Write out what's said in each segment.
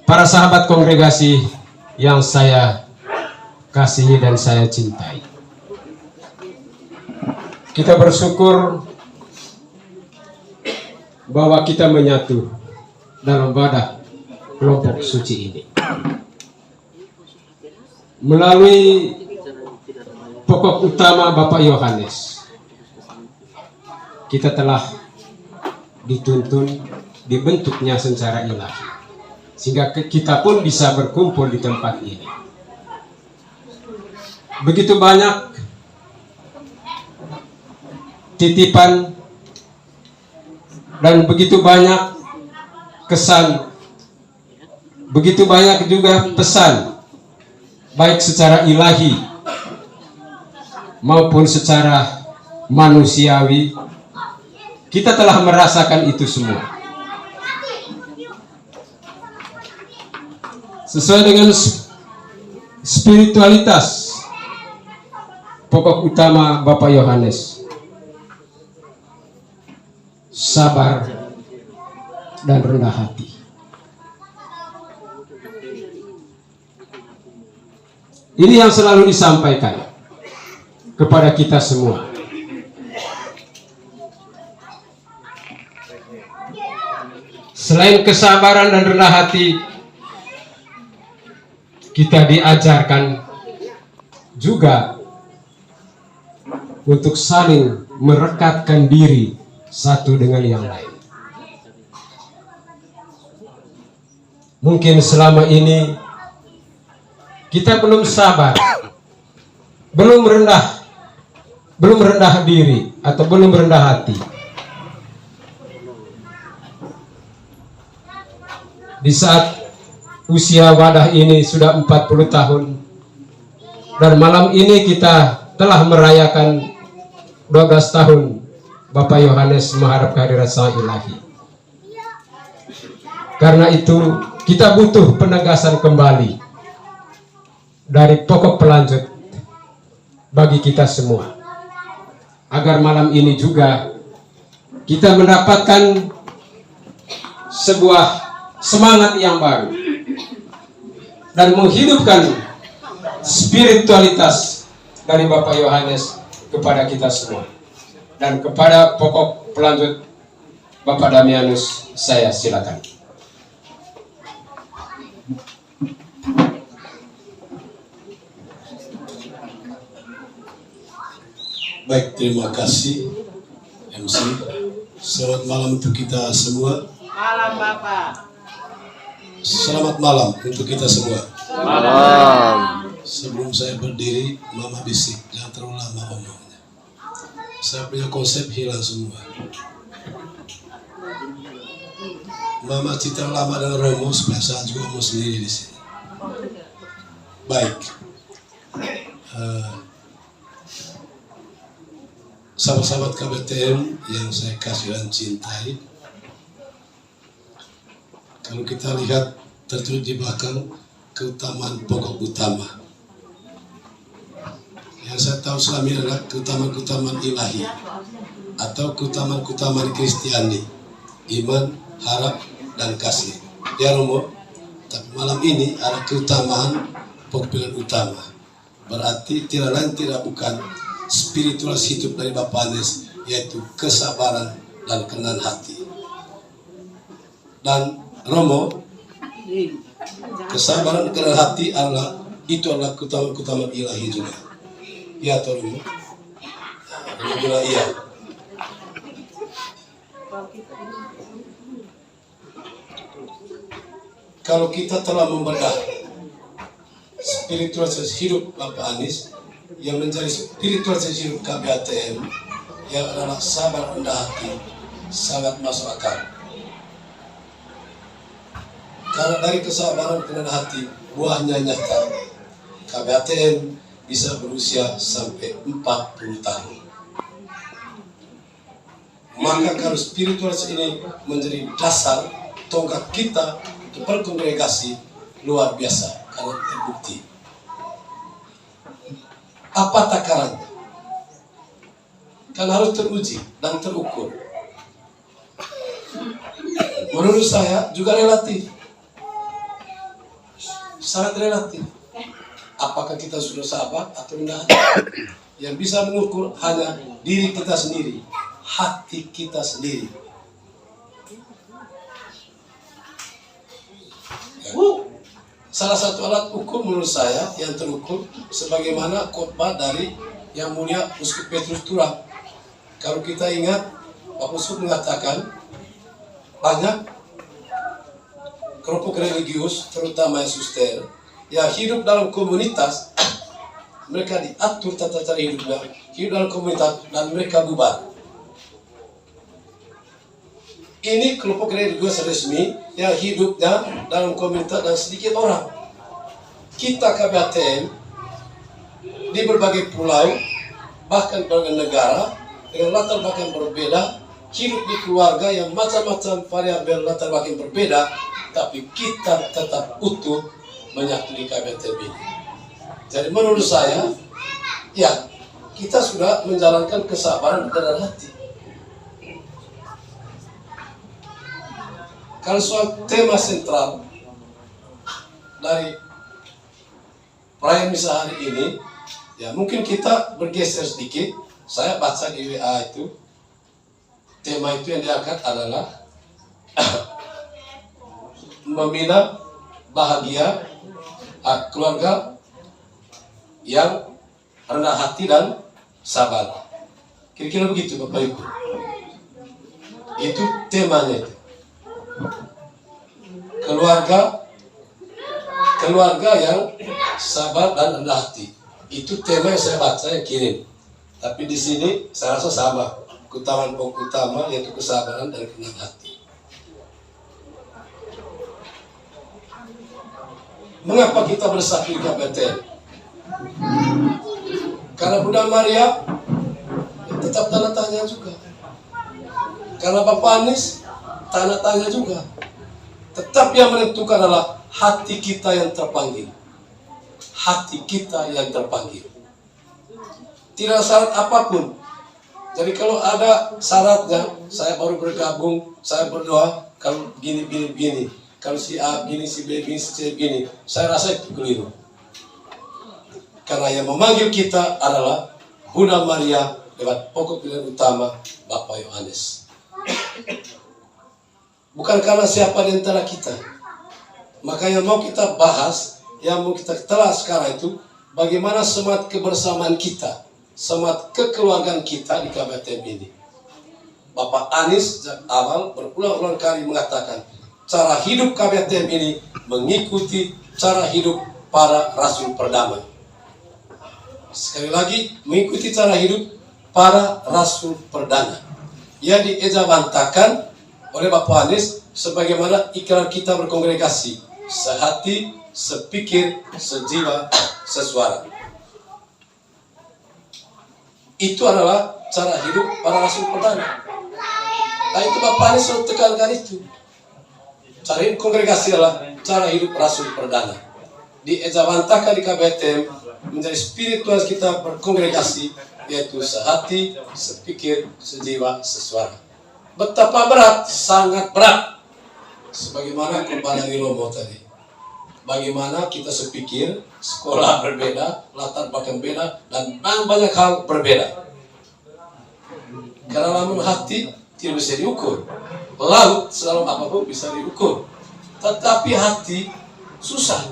para sahabat kongregasi yang saya kasihi dan saya cintai. Kita bersyukur bahwa kita menyatu dalam wadah kelompok suci ini. Melalui pokok utama Bapak Yohanes, kita telah dituntun, dibentuknya secara ilahi, sehingga kita pun bisa berkumpul di tempat ini. Begitu banyak titipan dan begitu banyak kesan, begitu banyak juga pesan, baik secara ilahi maupun secara manusiawi. Kita telah merasakan itu semua. Sesuai dengan spiritualitas pokok utama Bapak Yohanes, sabar dan rendah hati. Ini yang selalu disampaikan kepada kita semua. Selain kesabaran dan rendah hati, kita diajarkan juga untuk saling merekatkan diri satu dengan yang lain. Mungkin selama ini kita belum sabar, belum rendah diri atau belum rendah hati. Di saat usia wadah ini sudah 40 tahun, dan malam ini kita telah merayakan 12 tahun Bapak Yohanes menghadap kehadirat Sang Ilahi. Karena itu kita butuh penegasan kembali dari pokok pelanjut bagi kita semua, agar malam ini juga kita mendapatkan sebuah semangat yang baru dan menghidupkan spiritualitas dari Bapak Yohanes kepada kita semua. Dan kepada pokok pelanjut Bapak Damianus, saya silakan. Baik, terima kasih MC. Selamat malam untuk kita semua. Malam Bapak. Selamat malam untuk kita semua. Malam. Sebelum saya berdiri, Mama bisik, jangan terlalu lama ngomongnya. Saya punya konsep hilang semua. Mama Citra lama dengan Romo, supaya saya juga ngomong sendiri di sini. Baik. Sahabat-sahabat KBTM yang saya kasih dan cintai, kalau kita lihat tertulis di belakang keutamaan pokok utama, yang saya tahu selama ini adalah keutamaan-keutamaan ilahi atau keutamaan-keutamaan Kristiani, iman, harap, dan kasih. Ya Romo, tapi malam ini ada keutamaan pokok pilihan utama, berarti tidak lain tidak bukan spiritualitas hidup dari Bapak Yohanes, yaitu kesabaran dan kerendahan hati. Dan Romo, kesabaran dan kerendahan hati adalah keutamaan ilahi juga. Iya atau Romo? Romo bilang iya. Kalau kita telah membedah spiritualitas hidup Bapak Anies, yang menjadi spiritualitas hidup KBTM, yang adalah sabar rendah hati, sangat masuk akal. Karena dari kesabaran rendah hati, buahnya nyata. KBTM bisa berusia sampai 40 tahun. Maka kalau spiritualitas ini menjadi dasar tonggak kita untuk berkongregasi, luar biasa karena terbukti. Apa takarannya? Kan harus teruji dan terukur. Menurut saya juga relatif. sangat relatif. Apakah kita sudah sabar atau tidak? Yang bisa mengukur hanya diri kita sendiri, hati kita sendiri. Ya. Salah satu alat ukur menurut saya yang terukur sebagaimana khotbah dari Yang Mulia Uskup Petrus Turang. Kalau kita ingat, Pak Uskup mengatakan banyak kelompok religius, terutama yang suster, yang hidup dalam komunitas, mereka diatur tata cara hidupnya, hidup dalam komunitas, dan mereka bubar. Ini kelompok religius resmi yang hidupnya dalam komunitas dan sedikit orang. Kita KBHTM di berbagai pulau, bahkan berbagai negara, dengan latar belakang berbeda, hidup di keluarga yang macam-macam variabel latar belakang berbeda, tapi kita tetap utuh menyatu di KBHTM ini. Jadi menurut saya, ya kita sudah menjalankan kesabaran dalam hati. Kalau soal tema sentral dari perayaan misa hari ini, ya mungkin kita bergeser sedikit. Saya baca di WA itu, tema itu yang diangkat adalah membina bahagia keluarga yang rendah hati dan sabar. Kira-kira begitu Bapak Ibu. Itu temanya itu. Keluarga yang sabar dan rendah hati. Itu tema yang saya baca, yang kirim. Tapi di sini saya rasa sama. Keutamaan pokok utama yaitu kesabaran dan kerendahan hati. Mengapa kita bersatu di KBHTM? Karena Bunda Maria tetap tanda tanya juga. Karena Bapak Anies tanda tanya juga. Tetap yang menentukan adalah hati kita yang terpanggil. Hati kita yang terpanggil. Tidak syarat apapun. Jadi kalau ada syaratnya, saya baru bergabung, saya berdoa, kalau begini. Kalau si A gini, si B gini, si C gini, saya rasa itu keliru. Karena yang memanggil kita adalah Bunda Maria lewat pokok pilihan utama Bapak Yohanes. Bukan karena siapa di antara kita. Maka yang mau kita bahas, yang mau kita telah sekarang itu, bagaimana semangat kebersamaan kita, semangat kekeluargaan kita di KBHTM ini. Bapak Anies sejak awal berulang-ulang kali mengatakan, cara hidup KBHTM ini mengikuti cara hidup para rasul perdamai. Sekali lagi, mengikuti cara hidup para rasul perdana. Yang diejawantahkan oleh Bapak Anies sebagaimana ikrar kita berkongregasi, sehati, sepikir, sejiwa, sesuara. Itu adalah cara hidup para rasul perdana. Nah itu Bapak Anies selalu tekankan itu. Cara hidup kongregasi adalah cara hidup rasul perdana. Diejawantahkan di KBHTM menjadi spiritual kita berkongregasi, yaitu sehati, sepikir, sejiwa, sesuara. Betapa berat, sangat berat. Sebagaimana Kepala Romo tadi. Bagaimana kita sepikir, sekolah berbeda, latar belakang beda, dan banyak hal berbeda. Karena lamun hati tidak bisa diukur. Laut selalu apapun bisa diukur. Tetapi hati susah.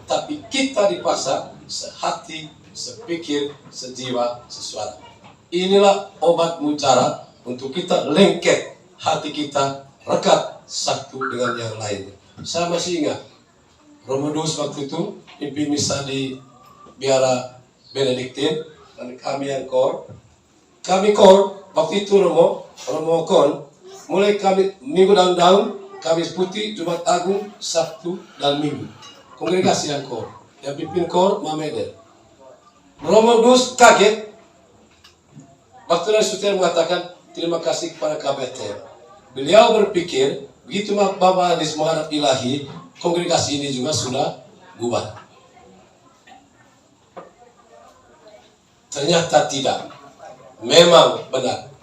Tapi kita dipaksa sehati, sepikir, sejiwa, sesuara. Inilah obat mujarab untuk kita lengket hati kita, rekat satu dengan yang lain. Saya masih ingat Romo II waktu itu pimpin misa di Biara Benediktin, dan kami yang kor. Kami kor waktu itu Romo Kon, mulai kami minggu dan daun, Kamis Putih, Jumat Agung, Sabtu dan Minggu. Kongregasi yang kor. Yang pimpin kor Mameder. Romo II kaget waktu dari suster mengatakan terima kasih kepada KBHTM. Beliau berpikir begitu Bapak Anies menghadap ilahi, kongregasi ini juga sudah bubar. Ternyata tidak. Memang benar.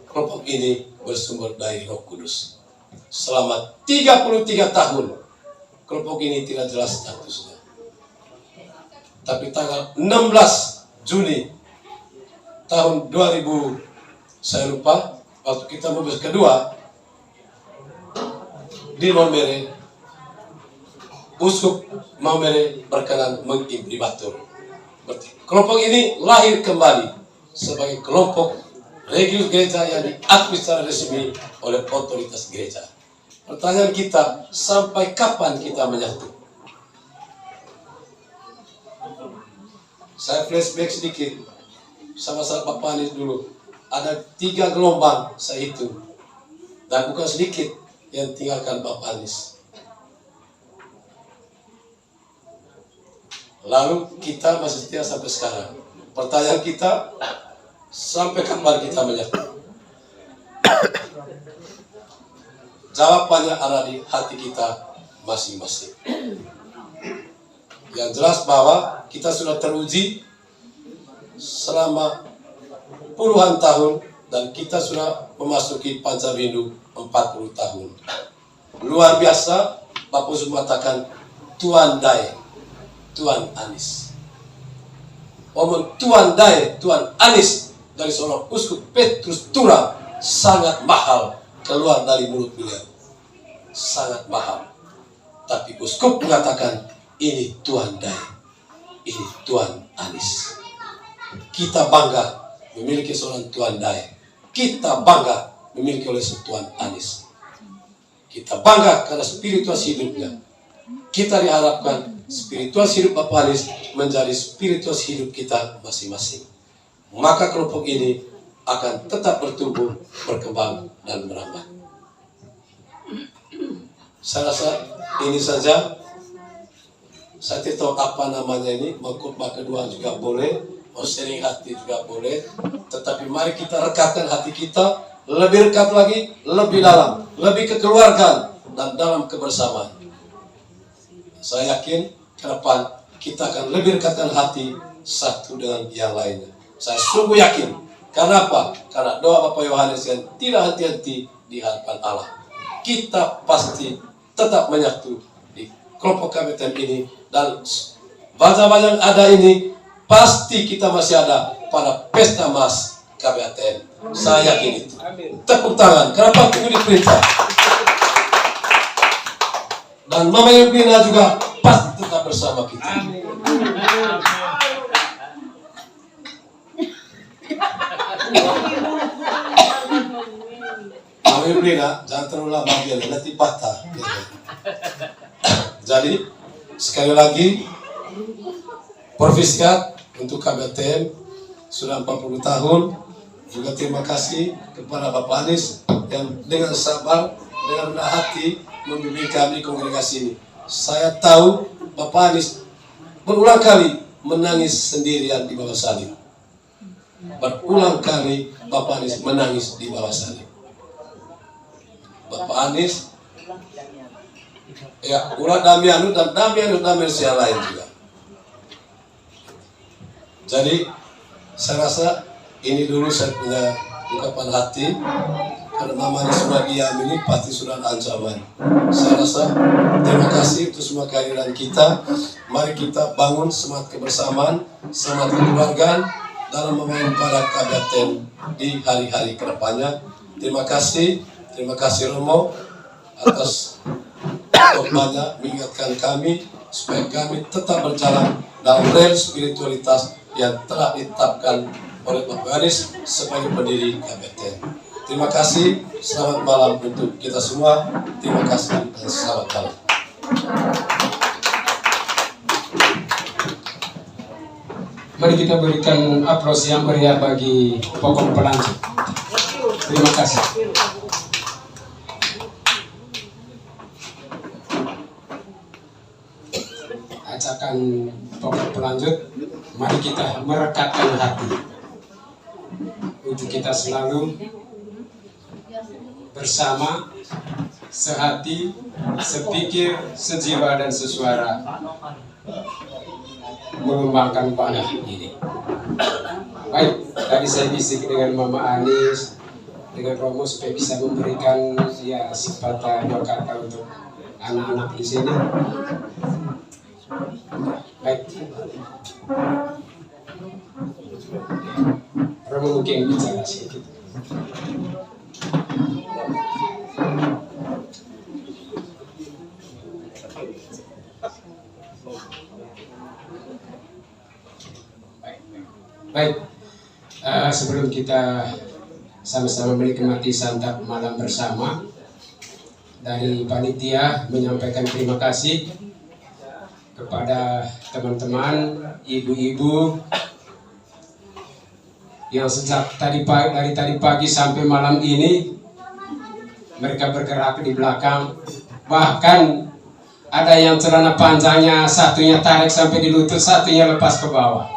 Kelompok ini bersumber dari Roh Kudus. Selama 33 tahun kelompok ini tidak jelas statusnya. Tapi tanggal 16 Juni tahun 2000, saya lupa, waktu kita membahas kedua di Maumere, Uskup Maumere berkenan mengimprimatur. Berarti kelompok ini lahir kembali sebagai kelompok religius gereja yang diakui secara resmi oleh otoritas gereja. Pertanyaan kita, sampai kapan kita menyatu? Saya flashback sedikit, sama saat Bapak Anies dulu. Ada 3 gelombang saya hitung, dan bukan sedikit yang tinggalkan Bapak Anies. Lalu kita masih setia sampai sekarang. Pertanyaan kita, sampai kapan kita menyatu? Jawabannya ada di hati kita masing-masing. Yang jelas bahwa kita sudah teruji selama puluhan tahun dan kita sudah memasuki Panca Rindu 40 tahun. Luar biasa, Bapak Uskup mengatakan Tuan Dae, Tuan Anies. Omong Tuan Dae, Tuan Anies dari seorang Uskup Petrus Tura sangat mahal keluar dari mulut beliau. Sangat mahal. Tapi Uskup mengatakan ini Tuan Dae, ini Tuan Anies. Kita bangga memiliki seorang Tuan Dae. Kita bangga memiliki oleh Tuan Anies. Kita bangga karena spiritual hidupnya. Kita diharapkan spiritual hidup Bapak Anies menjadi spiritual hidup kita masing-masing. Maka kelompok ini akan tetap bertumbuh, berkembang, dan merambah. Saya rasa ini saja. Saya tidak tahu apa namanya ini, mau khotbah kedua juga boleh, mau sharing hati juga boleh. Tetapi mari kita rekatkan hati kita, lebih rekat lagi, lebih dalam, lebih kekeluargaan, dan dalam kebersamaan. Saya yakin ke depan kita akan lebih rekatkan hati satu dengan yang lainnya. Saya sungguh yakin. Karena apa? Karena doa Bapak Yohanes yang tidak henti-henti di hadapan Allah. Kita pasti tetap menyatu di kelompok KBTM ini, dan bangsa-bangsa yang ada ini pasti kita masih ada pada pesta Mas KBTM. Saya yakin itu. Tepuk tangan. Kenapa tunggu diperintah? Dan Mama Yublina juga pasti tetap bersama kita. Mama Yublina jangan terlalu lama biar nanti patah. Jadi sekali lagi Porfiskat untuk KBTM sudah 40 tahun. Juga terima kasih kepada Bapak Anies yang dengan sabar, dengan rendah hati membimbing kami kongregasi ini. Saya tahu Bapak Anies berulang kali menangis sendirian di bawah salib. Berulang kali Bapak Anies menangis di bawah salib. Bapak Anies, ya, ulah Damianus dan Damianus yang lain juga. Jadi saya rasa ini dulu saya punya ungkapan hati. Karena Mama sudah diam ini pasti sudah ada ancaman. Saya rasa terima kasih untuk semua kehadiran kita. Mari kita bangun semangat kebersamaan, semangat kekeluargaan dalam membangun para KBTM di hari-hari kedepannya. Terima kasih Romo atas khotbahnya mengingatkan kami supaya kami tetap berjalan dalam rel spiritualitas yang telah ditetapkan oleh Bapak Anies sebagai pendiri KBTM. Terima kasih, selamat malam untuk kita semua. Terima kasih dan selamat malam. Mari kita berikan aplaus yang meriah bagi pokok pelanjut. Terima kasih. Ajakan pokok pelanjut, mari kita merekatkan hati untuk kita selalu bersama, sehati, sepikir, sejiwa, dan sesuara mengembangkan panah ini. Baik, tadi saya bisik dengan Mama Anies, dengan Romo supaya bisa memberikan ya sifat doa kata untuk anak-anak di sini. Baik. Romo mungkin bicara sedikit. Baik, sebelum kita sama-sama menikmati santap malam bersama, dari panitia menyampaikan terima kasih kepada teman-teman, ibu-ibu yang sejak dari tadi pagi sampai malam ini mereka bergerak di belakang, bahkan ada yang celana panjangnya satunya tarik sampai di lutut, satunya lepas ke bawah.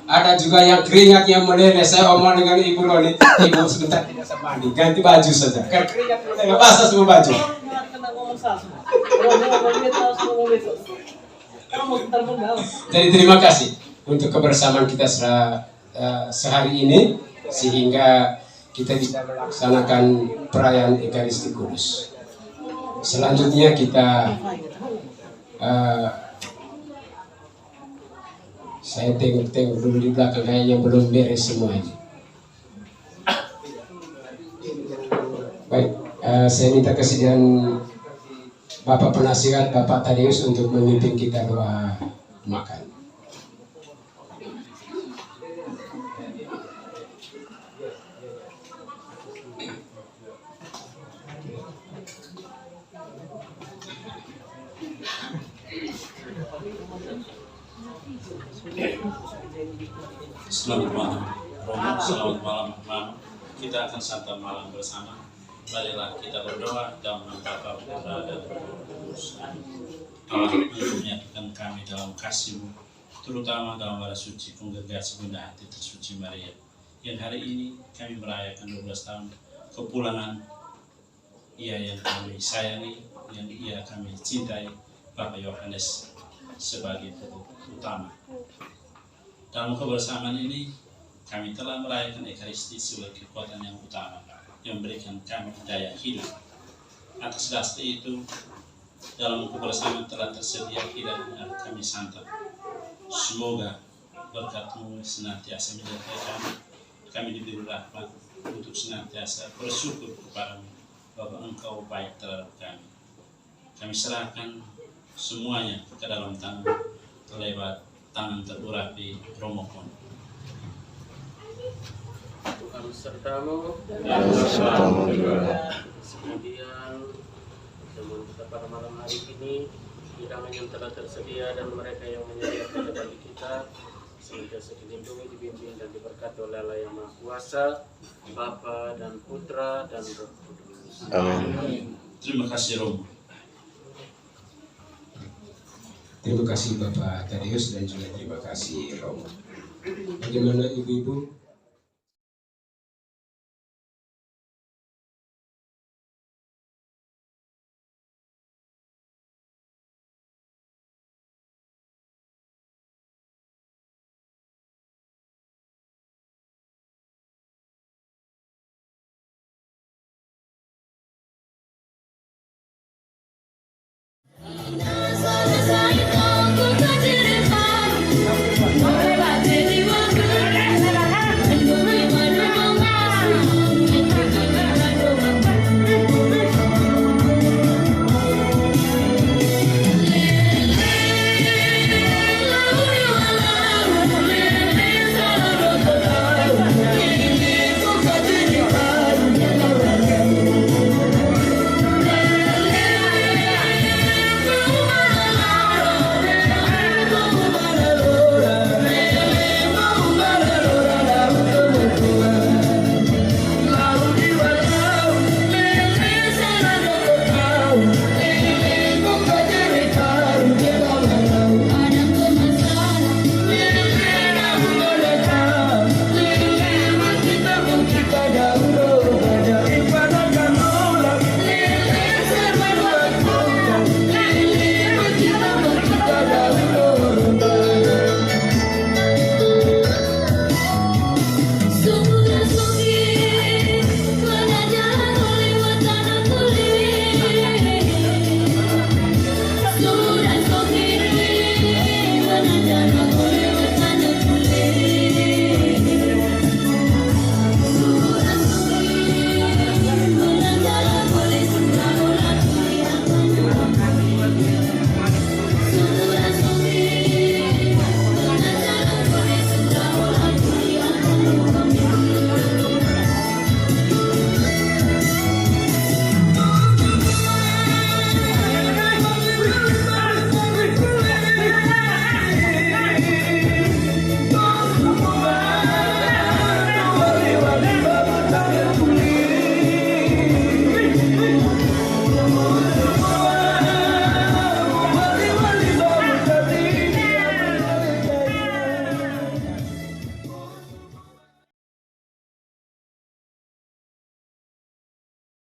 Ada juga yang keringatnya meleleh. Saya omong dengan Ibu Loli, Ibu sebentar tidak usah mandi, ganti baju saja. Karena keringat meleleh, basah semua baju. Jadi terima kasih untuk kebersamaan kita sehari ini, sehingga kita bisa melaksanakan perayaan Ekaristi Kudus. Selanjutnya kita saya tengok dulu di belakang, kayaknya belum beres semuanya. Baik, saya minta kesediaan Bapak Penasihat, Bapak Tadeus untuk memimpin kita doa makan. Selamat malam, Romo. Selamat malam, Mama. Kita akan santap malam bersama. Marilah kita berdoa dalam nama Bapa, Putra, dan Roh Kudus. Allah menyatukan kami dalam kasih-Mu, terutama dalam wara suci Kongregasi Bunda Hati Tersuci Maria, yang hari ini kami merayakan 12 tahun kepulangan Ia yang kami sayangi, yang Ia kami cintai, Bapak Yohanes sebagai tokoh utama. Dalam kebersamaan ini, kami telah merayakan Ekaristi sebagai kekuatan yang utama yang memberikan kami daya hidup. Atas dasar itu, dalam kebersamaan telah tersedia hidangan yang kami santap. Semoga berkat-Mu senantiasa menyertai kami diberi rahmat untuk senantiasa bersyukur kepada-Mu bahwa Engkau baik terhadap kami. Kami serahkan semuanya ke dalam tangan lewat tangan terurapi Romo Kon. Tuhan sertamu, Dan sertamu juga. kemudian teman kita pada malam hari ini, hidangan yang telah tersedia dan mereka yang menyediakan bagi kita senantiasa dilindungi, dibimbing dan diberkati oleh Allah yang Maha Kuasa, Bapa dan Putra dan Roh Kudus. Amin. Terima kasih Romo. Terima kasih Bapak Tadeus dan juga terima kasih Romo. Bagaimana ibu-ibu?